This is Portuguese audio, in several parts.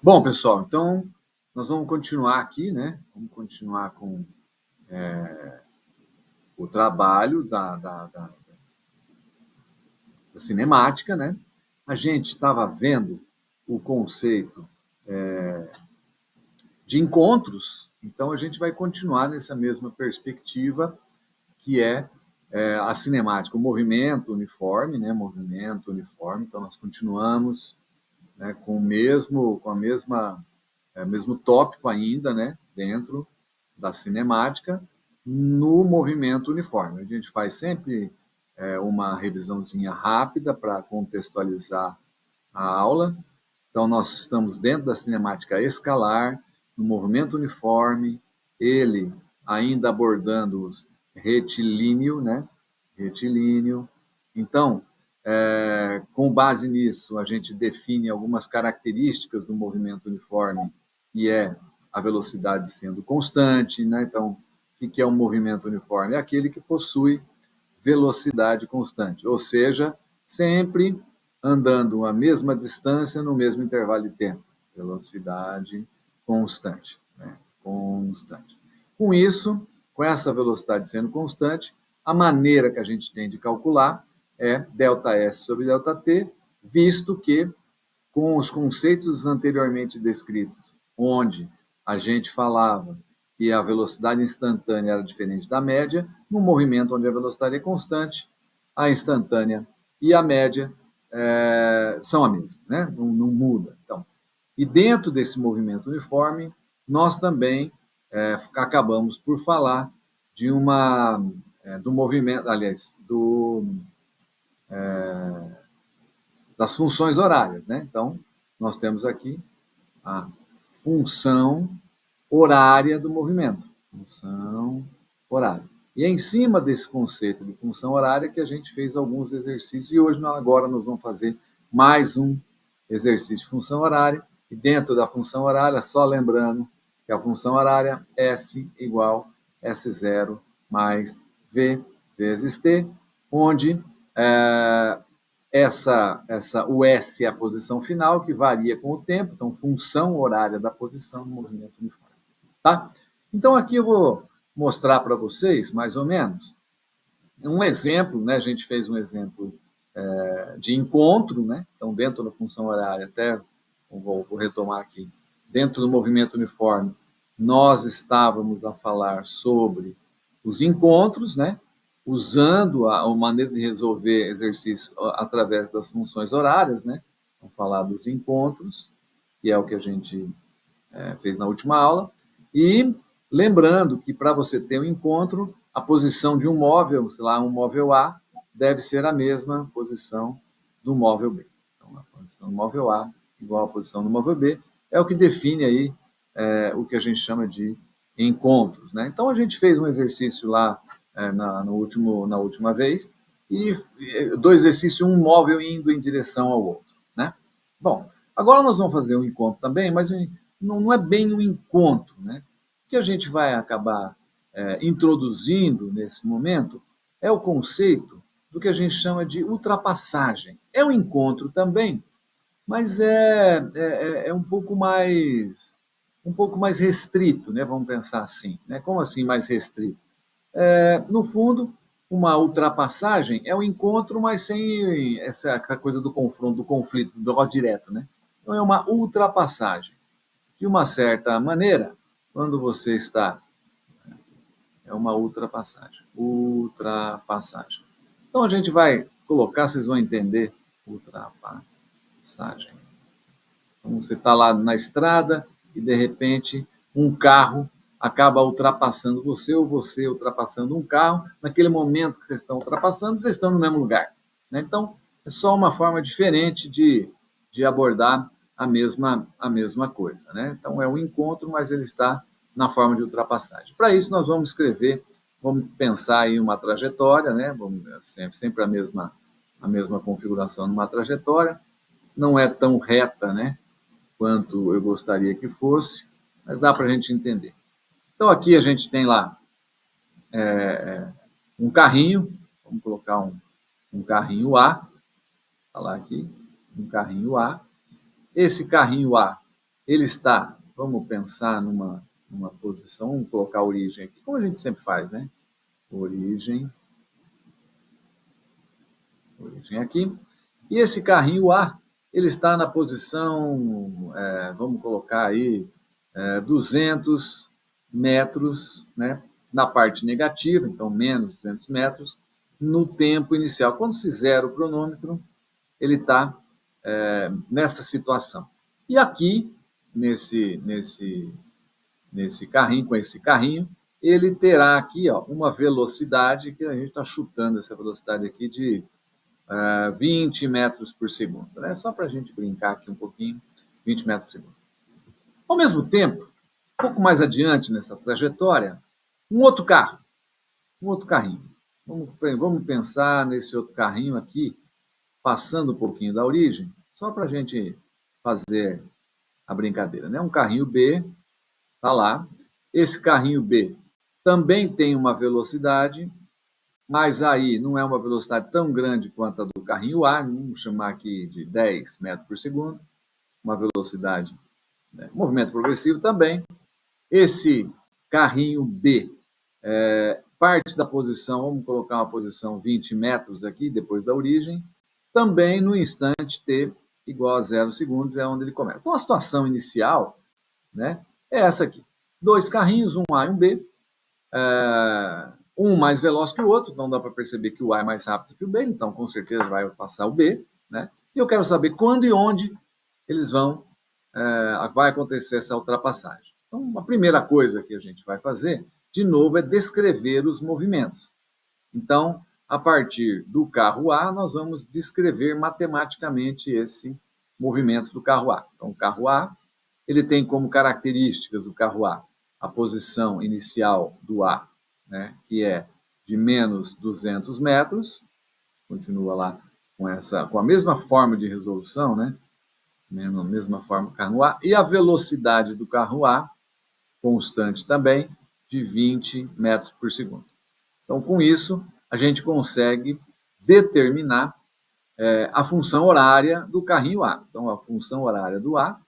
Bom, pessoal, então nós vamos continuar aqui, né? Vamos continuar com o trabalho da cinemática, né? A gente estava vendo o conceito de encontros, então a gente vai continuar nessa mesma perspectiva que é a cinemática, o movimento uniforme, né? Movimento uniforme. Então nós continuamos, né, mesmo tópico ainda, né, dentro da cinemática, no movimento uniforme. A gente faz sempre uma revisãozinha rápida para contextualizar a aula. Então, nós estamos dentro da cinemática escalar, no movimento uniforme, ele ainda abordando os retilíneo, né? Retilíneo. Então, com base nisso, a gente define algumas características do movimento uniforme, que é a velocidade sendo constante, né? Então, o que é um movimento uniforme? É aquele que possui velocidade constante, ou seja, sempre andando a mesma distância no mesmo intervalo de tempo. Velocidade constante, né? Constante. Com isso, com essa velocidade sendo constante, a maneira que a gente tem de calcular é ΔS sobre ΔT, visto que, com os conceitos anteriormente descritos, onde a gente falava que a velocidade instantânea era diferente da média, no movimento onde a velocidade é constante, a instantânea e a média são a mesma, né? Não muda. Então, e dentro desse movimento uniforme, nós também acabamos por falar de do movimento, aliás, das funções horárias, né? Então, nós temos aqui a função horária do movimento. Função horária. E é em cima desse conceito de função horária que a gente fez alguns exercícios. E hoje, agora, nós vamos fazer mais um exercício de função horária. E dentro da função horária, só lembrando que a função horária S igual S0 mais V vezes T, onde o S é a posição final, que varia com o tempo, então função horária da posição no movimento uniforme. Tá? Então aqui eu vou mostrar para vocês, mais ou menos, um exemplo, né? A gente fez um exemplo de encontro, né? Então dentro da função horária, até vou retomar aqui, dentro do movimento uniforme, nós estávamos a falar sobre os encontros, né? Usando a maneira de resolver exercício através das funções horárias, né? Vamos falar dos encontros, que é o que a gente fez na última aula. E lembrando que para você ter um encontro, a posição de um móvel, sei lá, um móvel A, deve ser a mesma posição do móvel B. Então, a posição do móvel A igual à posição do móvel B é o que define aí o que a gente chama de encontros, né? Então, a gente fez um exercício lá na última vez, e do exercício um móvel indo em direção ao outro, né? Bom, agora nós vamos fazer um encontro também, mas não é bem um encontro, né? O que a gente vai acabar introduzindo nesse momento é o conceito do que a gente chama de ultrapassagem. É um encontro também, mas é um pouco mais restrito, né? Vamos pensar assim, né? Como assim mais restrito? No fundo, uma ultrapassagem é um encontro, mas sem essa coisa do confronto, do conflito, do negócio direto, né? Então é uma ultrapassagem. De uma certa maneira, quando você está... É uma ultrapassagem. Ultrapassagem. Então a gente vai colocar, vocês vão entender, ultrapassagem. Então você está lá na estrada e de repente um carro acaba ultrapassando você ou você ultrapassando um carro. Naquele momento que vocês estão ultrapassando, vocês estão no mesmo lugar, né? Então é só uma forma diferente de abordar a mesma coisa, né? Então é um encontro, mas ele está na forma de ultrapassagem. Para isso nós vamos escrever, vamos pensar em uma trajetória, né? Vamos sempre a mesma configuração numa trajetória. Não é tão reta, né, quanto eu gostaria que fosse, mas dá para a gente entender. Então aqui a gente tem lá um carrinho, vamos colocar um carrinho A, falar aqui, um carrinho A. Esse carrinho A, ele está, vamos pensar numa posição, vamos colocar a origem aqui, como a gente sempre faz, né? Origem aqui. E esse carrinho A, ele está na posição, vamos colocar aí, 200 metros, né? Na parte negativa, então menos 200 metros, no tempo inicial. Quando se zera o cronômetro, ele está nessa situação. E aqui, nesse carrinho, com esse carrinho, ele terá aqui ó, uma velocidade, que a gente está chutando essa velocidade aqui de 20 metros por segundo. Né? Só para a gente brincar aqui um pouquinho, 20 metros por segundo. Ao mesmo tempo, um pouco mais adiante nessa trajetória, um outro carrinho. Vamos pensar nesse outro carrinho aqui, passando um pouquinho da origem, só para a gente fazer a brincadeira. Né? Um carrinho B, está lá. Esse carrinho B também tem uma velocidade, mas aí não é uma velocidade tão grande quanto a do carrinho A, vamos chamar aqui de 10 metros por segundo, uma velocidade, né? Movimento progressivo também. Esse carrinho B parte da posição, vamos colocar uma posição 20 metros aqui, depois da origem, também no instante t igual a 0 segundos, é onde ele começa. Então a situação inicial, né, é essa aqui. Dois carrinhos, um A e um B, um mais veloz que o outro, então dá para perceber que o A é mais rápido que o B, então com certeza vai passar o B, né? E eu quero saber quando e onde eles vai acontecer essa ultrapassagem. Então, a primeira coisa que a gente vai fazer, de novo, é descrever os movimentos. Então, a partir do carro A, nós vamos descrever matematicamente esse movimento do carro A. Então, o carro A, ele tem como características do carro a posição inicial do A, né, que é de menos 200 metros, continua lá com a mesma forma de resolução, né, mesma forma do carro A, e a velocidade do carro A, constante também, de 20 metros por segundo. Então, com isso, a gente consegue determinar a função horária do carrinho A. Então, a função horária do A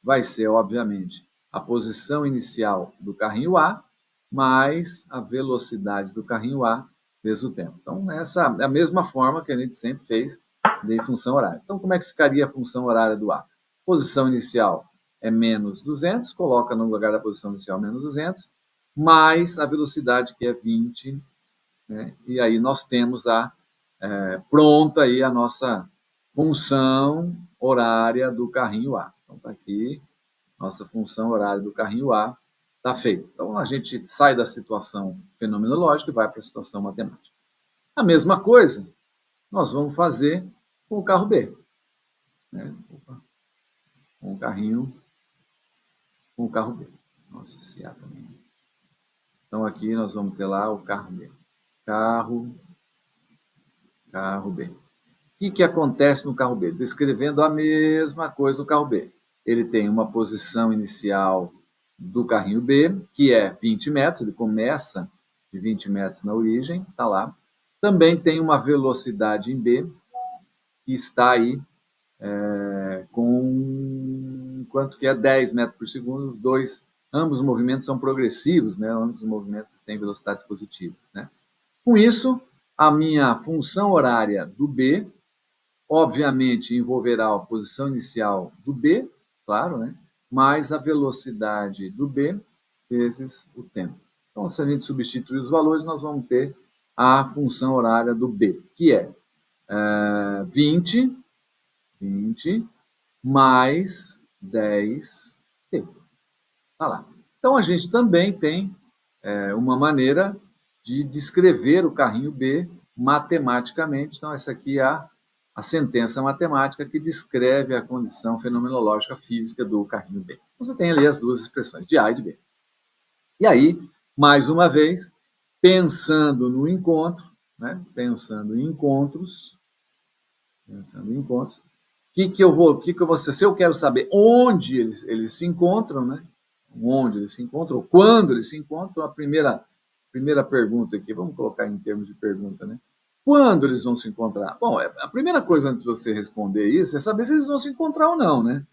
vai ser, obviamente, a posição inicial do carrinho A, mais a velocidade do carrinho A vezes o tempo. Então, essa é a mesma forma que a gente sempre fez de função horária. Então, como é que ficaria a função horária do A? Posição inicial é menos 200, coloca no lugar da posição inicial menos 200, mais a velocidade que é 20, né? E aí nós temos pronta aí a nossa função horária do carrinho A. Então, está aqui, nossa função horária do carrinho A está feita. Então, a gente sai da situação fenomenológica e vai para a situação matemática. A mesma coisa nós vamos fazer com o carro B. Né? Com o carro B. Nossa, esse A também. Então, aqui nós vamos ter lá o carro B. Carro B. O que acontece no carro B? Descrevendo a mesma coisa no carro B. Ele tem uma posição inicial do carrinho B, que é 20 metros, ele começa de 20 metros na origem, está lá. Também tem uma velocidade em B, que está aí com quanto que é 10 metros por segundo, ambos os movimentos são progressivos, né? Ambos os movimentos têm velocidades positivas, né? Com isso, a minha função horária do B, obviamente, envolverá a posição inicial do B, claro, né? Mais a velocidade do B vezes o tempo. Então, se a gente substituir os valores, nós vamos ter a função horária do B, que é 20 mais 10 t. Tá lá. Então, a gente também tem uma maneira de descrever o carrinho B matematicamente. Então, essa aqui é a sentença matemática que descreve a condição fenomenológica física do carrinho B. Você tem ali as duas expressões, de A e de B. E aí, mais uma vez, pensando no encontro, né? Pensando em encontros, se eu quero saber onde eles se encontram, né? Onde eles se encontram, ou quando eles se encontram, a primeira pergunta aqui, vamos colocar em termos de pergunta, né? Quando eles vão se encontrar? Bom, a primeira coisa antes de você responder isso é saber se eles vão se encontrar ou não, né?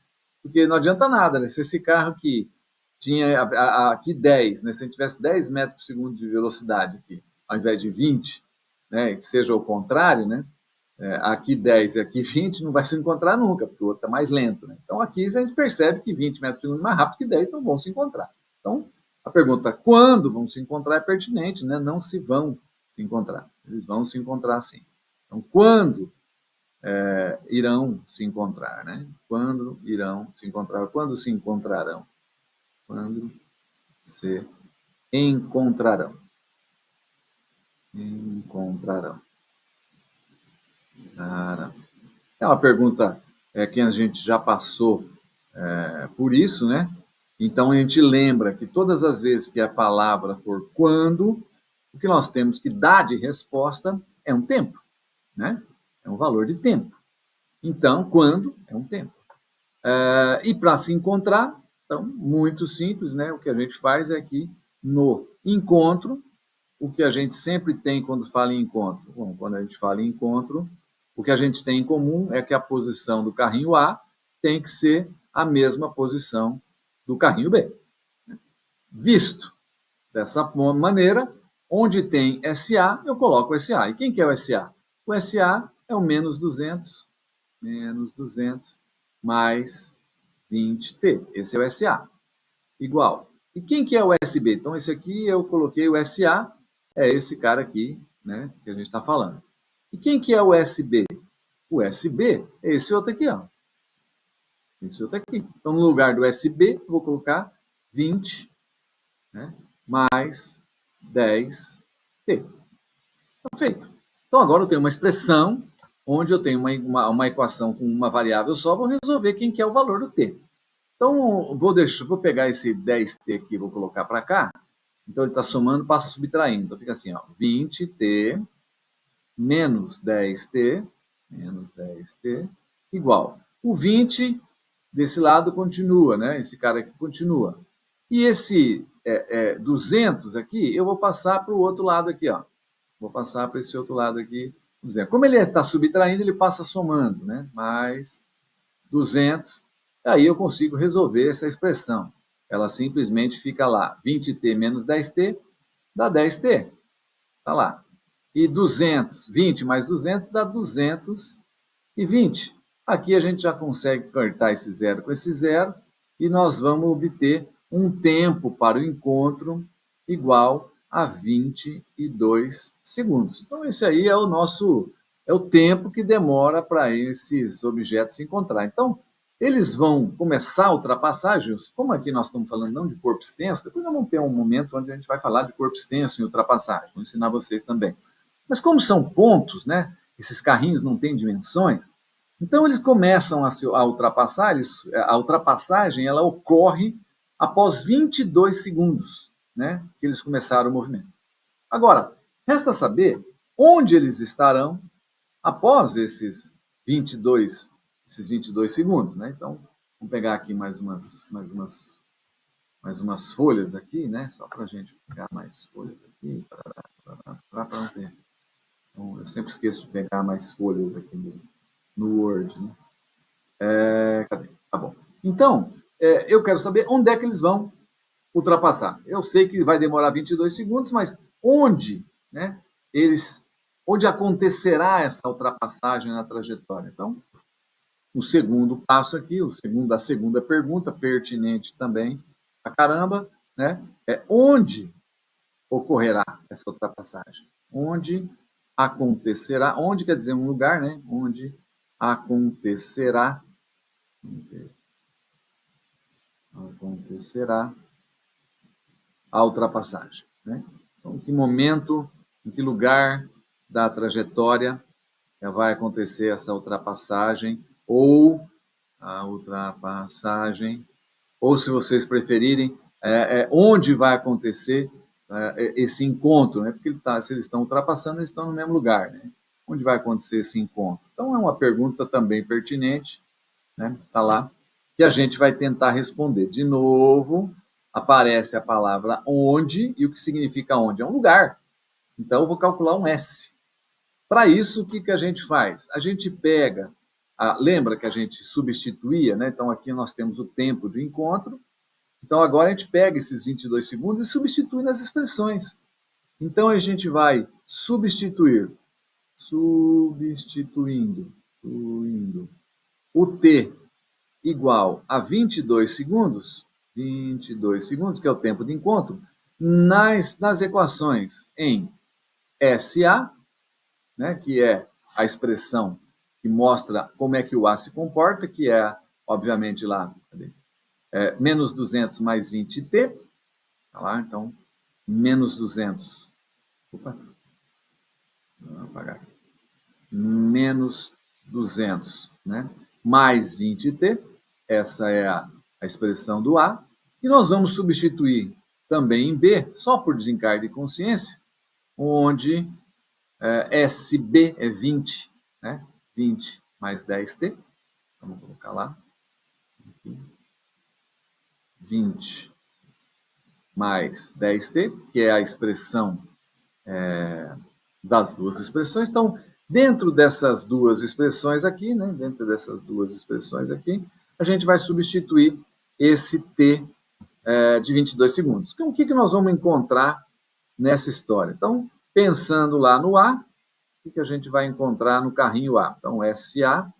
Porque não adianta nada, né? Se esse carro aqui tinha aqui 10, né? Se a gente tivesse 10 metros por segundo de velocidade aqui, ao invés de 20, né? Que seja o contrário, né? Aqui 10 e aqui 20 não vai se encontrar nunca, porque o outro está mais lento, né? Então aqui a gente percebe que 20 metros por segundo é mais rápido que 10, então vão se encontrar. Então a pergunta quando vão se encontrar é pertinente, né? Não se vão se encontrar. Eles vão se encontrar sim. Então quando irão se encontrar, né? Quando irão se encontrar? Quando se encontrarão? Quando se encontrarão? Encontrarão. É uma pergunta que a gente já passou por isso, né? Então a gente lembra que todas as vezes que a palavra for quando, o que nós temos que dar de resposta é um tempo, né? É um valor de tempo. Então, quando é um tempo. E para se encontrar, então, muito simples, né? O que a gente faz é que no encontro, o que a gente sempre tem quando fala em encontro? Bom, quando a gente fala em encontro, o que a gente tem em comum é que a posição do carrinho A tem que ser a mesma posição do carrinho B. Visto dessa maneira, onde tem SA, eu coloco SA. E quem que é o SA? O SA é o menos 200 mais 20t. Esse é o SA. Igual. E quem que é o SB? Então, esse aqui eu coloquei o SA, é esse cara aqui, né, que a gente está falando. E quem que é o SB? O SB é esse outro aqui, ó. Esse outro aqui. Então, no lugar do SB, eu vou colocar 20, né, mais 10t. Então, feito. Então, agora eu tenho uma expressão onde eu tenho uma equação com uma variável só, vou resolver quem que é o valor do t. Então, vou pegar esse 10t aqui, vou colocar para cá. Então, ele está somando, passa subtraindo. Então, fica assim, ó, 20t menos 10t, igual. O 20 desse lado continua, né? Esse cara aqui continua. E esse 200 aqui, eu vou passar para o outro lado aqui, ó. Vou passar para esse outro lado aqui. Como ele está subtraindo, ele passa somando, né? Mais 200. Aí eu consigo resolver essa expressão. Ela simplesmente fica lá. 20t menos 10t dá 10t. Está lá. E 200, 20 mais 200 dá 220. Aqui a gente já consegue cortar esse zero com esse zero e nós vamos obter um tempo para o encontro igual a 22 segundos. Então, esse aí é o tempo que demora para esses objetos se encontrar. Então, eles vão começar a ultrapassagem, como aqui nós estamos falando não de corpo extenso, depois nós vamos ter um momento onde a gente vai falar de corpo extenso e ultrapassagem, vou ensinar vocês também. Mas como são pontos, né? Esses carrinhos não têm dimensões, então eles começam a ultrapassar, a ultrapassagem ela ocorre após 22 segundos, né? Que eles começaram o movimento. Agora, resta saber onde eles estarão após esses 22 segundos, né? Então, vamos pegar aqui mais umas folhas aqui, né? Só para a gente pegar mais folhas aqui, para não ter. Então, eu sempre esqueço de pegar mais folhas aqui no Word, né? Cadê? Tá bom. Então, eu quero saber onde é que eles vão ultrapassar. Eu sei que vai demorar 22 segundos, mas onde, né? Onde acontecerá essa ultrapassagem na trajetória? Então, o segundo passo aqui, a segunda pergunta, pertinente também a caramba, né? É onde ocorrerá essa ultrapassagem? Onde acontecerá? Onde quer dizer um lugar, né? Onde acontecerá a ultrapassagem, né? Então, em que momento, em que lugar da trajetória vai acontecer essa ultrapassagem ou a ultrapassagem, ou se vocês preferirem, onde vai acontecer esse encontro, né? Porque se eles estão ultrapassando, eles estão no mesmo lugar, né? Onde vai acontecer esse encontro? Então é uma pergunta também pertinente, né? Tá lá, que a gente vai tentar responder. De novo, aparece a palavra onde, e o que significa onde? É um lugar. Então eu vou calcular um S. Para isso, o que a gente faz? A gente pega lembra que a gente substituía, né? Então, aqui nós temos o tempo de encontro. Então, agora a gente pega esses 22 segundos e substitui nas expressões. Então, a gente vai substituindo o t igual a 22 segundos, que é o tempo de encontro, nas equações em SA, né, que é a expressão que mostra como é que o A se comporta, que é, obviamente, lá, menos 200 mais 20t, tá lá, então, menos 200, opa, vou apagar aqui, menos 200, né, mais 20t, essa é a expressão do A, e nós vamos substituir também em B, só por desencargo de consciência, onde SB é 20, né? 20 mais 10t, vamos colocar lá, 20 mais 10t, que é a expressão das duas expressões. Então, dentro dessas duas expressões aqui, né? A gente vai substituir esse t de 22 segundos. Então, o que nós vamos encontrar nessa história? Então, pensando lá no A, o que a gente vai encontrar no carrinho A? Então, SA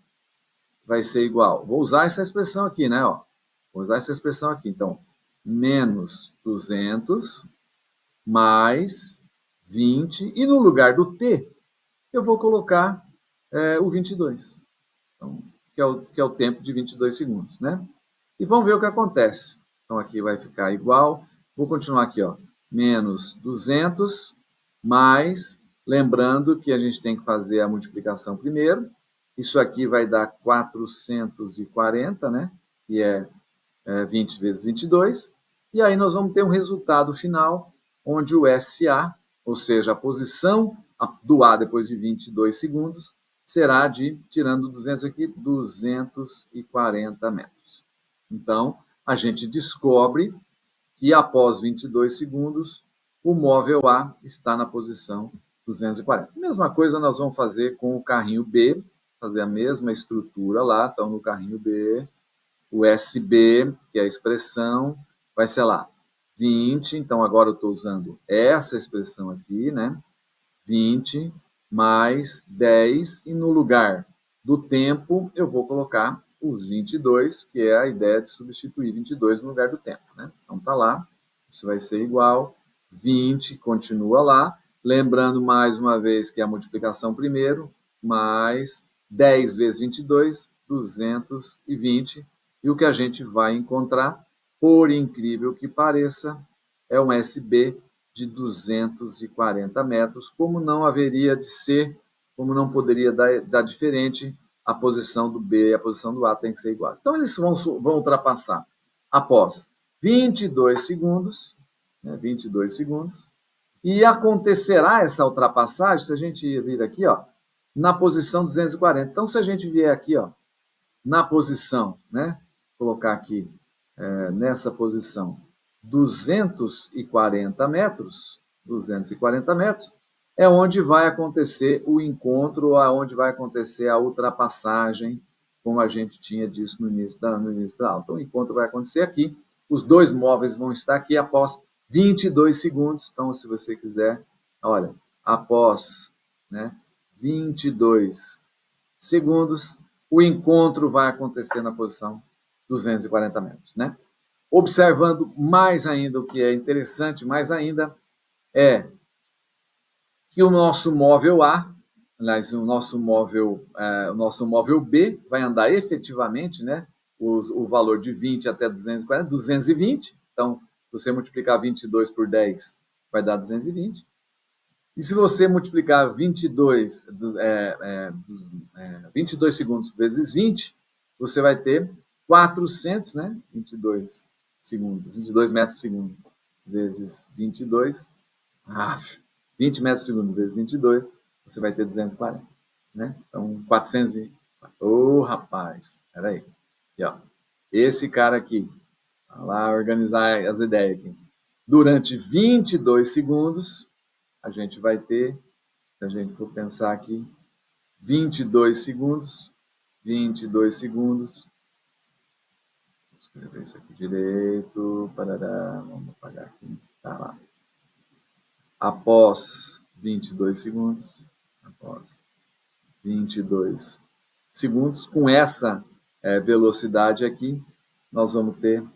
vai ser igual. Vou usar essa expressão aqui, né? Ó. Vou usar essa expressão aqui. Então, menos 200 mais 20. E no lugar do T, eu vou colocar o 22. Então, que é o tempo de 22 segundos, né? E vamos ver o que acontece. Então, aqui vai ficar igual. Vou continuar aqui, ó. Menos 200 mais... Lembrando que a gente tem que fazer a multiplicação primeiro. Isso aqui vai dar 440, né? Que é 20 vezes 22. E aí nós vamos ter um resultado final, onde o SA, ou seja, a posição do A depois de 22 segundos, será de, tirando 200 aqui, 240 metros. Então, a gente descobre que após 22 segundos, o móvel A está na posição 240. Mesma coisa nós vamos fazer com o carrinho B, fazer a mesma estrutura lá. Então, no carrinho B, o SB, que é a expressão, vai ser lá 20. Então, agora eu estou usando essa expressão aqui, né? 20 mais 10. E no lugar do tempo, eu vou colocar os 22, que é a ideia de substituir 22 no lugar do tempo, né? Então, tá lá. Isso vai ser igual. 20 continua lá. Lembrando mais uma vez que a multiplicação primeiro, mais 10 vezes 22, 220. E o que a gente vai encontrar, por incrível que pareça, é um SB de 240 metros, como não haveria de ser, como não poderia dar diferente, a posição do B e a posição do A tem que ser iguais. Então, eles vão ultrapassar após 22 segundos, né, 22 segundos, e acontecerá essa ultrapassagem, se a gente vir aqui, ó, na posição 240. Então, se a gente vier aqui, ó, na posição, né, colocar aqui nessa posição 240 metros, é onde vai acontecer o encontro, onde vai acontecer a ultrapassagem, como a gente tinha dito no início da aula. Então, o encontro vai acontecer aqui, os dois móveis vão estar aqui após 22 segundos. Então, se você quiser, olha, após 22 segundos, o encontro vai acontecer na posição 240 metros, né? Observando mais ainda, o que é interessante mais ainda, é que o nosso móvel A, aliás, o nosso móvel B vai andar efetivamente, né, o valor de 20 até 240, 220. Então, se você multiplicar 22 por 10, vai dar 220. E se você multiplicar 22 segundos vezes 20, você vai ter 400, né? 22 segundos, 22 metros por segundo vezes 22. 20 metros por segundo vezes 22, você vai ter 240. Né? Então, 400 e... Ô, rapaz, peraí. Aqui, ó. Esse cara aqui, vai lá organizar as ideias aqui. Durante 22 segundos, a gente vai ter, se a gente for pensar aqui, 22 segundos 22 segundos. Vou escrever isso aqui direito. Parará, vamos apagar aqui. Tá lá. Após 22 segundos. Após 22 segundos. Com essa velocidade aqui, nós vamos ter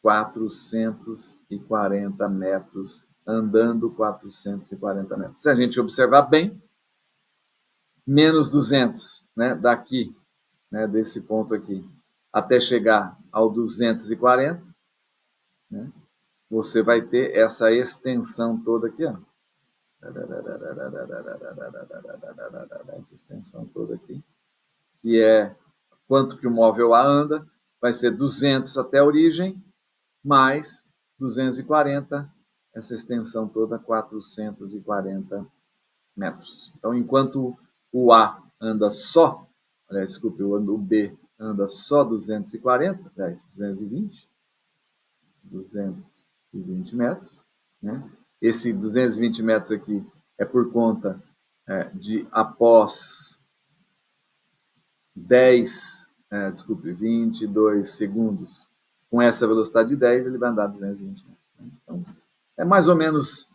440 metros, andando 440 metros. Se a gente observar bem, menos 200, né, daqui, né, desse ponto aqui, até chegar ao 240, né, você vai ter essa extensão toda aqui, ó. Essa extensão toda aqui, que é quanto que o móvel A anda, vai ser 200 até a origem, mais 240, essa extensão toda, 440 metros. Então, enquanto o A anda só, desculpe, o B anda só 240, 220 metros, né? Esse 220 metros aqui é por conta de após 22 segundos, com essa velocidade de 10, ele vai andar 220 metros. Então, é mais ou menos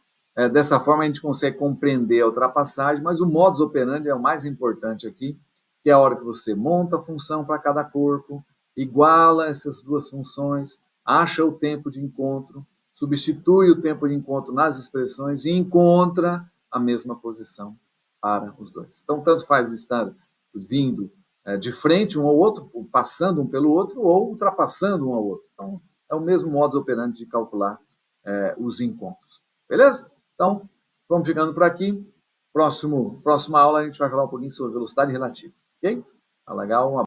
dessa forma a gente consegue compreender a ultrapassagem, mas o modus operandi é o mais importante aqui, que é a hora que você monta a função para cada corpo, iguala essas duas funções, acha o tempo de encontro, substitui o tempo de encontro nas expressões e encontra a mesma posição para os dois. Então, tanto faz estar vindo de frente um ao outro, passando um pelo outro, ou ultrapassando um ao outro. Então, é o mesmo modus operandi de calcular os encontros. Beleza? Então, vamos ficando por aqui. Próxima aula a gente vai falar um pouquinho sobre velocidade relativa. Ok? Tá legal?